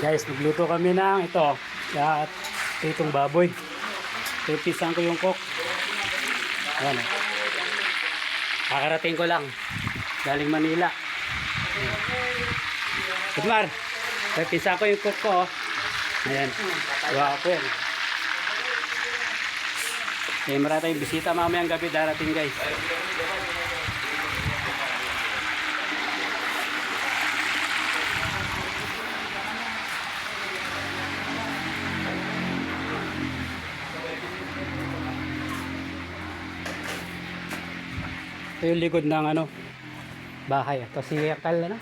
Guys, magluto kami ng ito. At itong baboy. Pipisan ko yung cook. Ayan. Kakarating ko lang. Galing Manila. Gudmar, pipisan ko yung cook ko. Ayan. Gawa ko yan. Eh, marami tayong bisita mamayang gabi darating, guys. Ito yung likod ng ano, bahay. Ito si Kal, ano?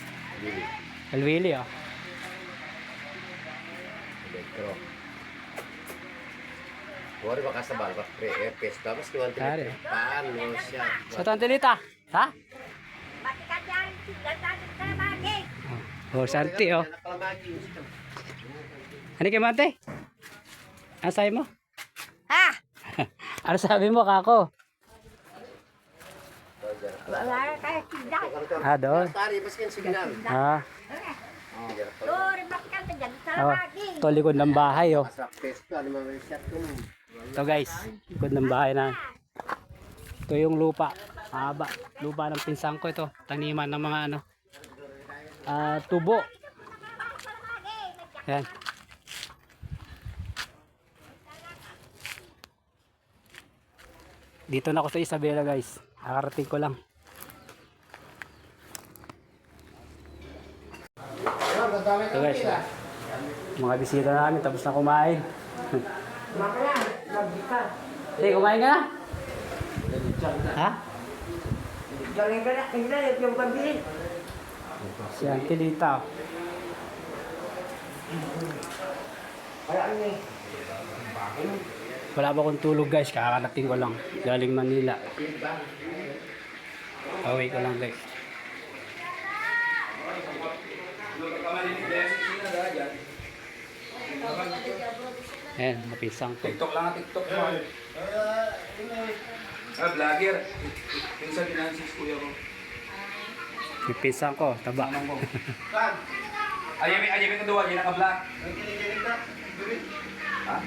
Kalwili, oh. Elektro. Wari baka sa balbak pre-airpest. Tapos kiwan Tari. paano siya? Sa Tantilita, ha? Oh, Santi, oh. Ano kay Mate? Ano sabi mo? Ha? Ano sabi mo, kako? Wala kaya kita. Ah, doon. Tari, maskin signal. Ah, Lori bakal ka dyan sa oh. bagay. Ito likod ng bahay, oh. Sa pesto, ano mga shot ko. Ito guys, likod ng bahay na. Ito yung lupa. Mahaba. Lupa ng pinsang ko ito. Taniman ng mga ano. Tubo. Yan. Dito na ako sa Isabela, guys. Nakarating ko lang. Ito guys. Mga bisita namin tapos na kumain. Hey, kumain ka na? Ha? Galing ka na, hindi na yung pabili. Si Auntie Lita. Wala pa akong tulog, guys. Kakarating ko lang. Galing Manila. Away ko lang, guys. Ayan, mapisang ko. TikTok lang, TikTok mo. Vlogger. Pinsan pinansis kuya ko. Pipisang ko, taba. Ayamin ko doon, yan naka-vlog. Ha?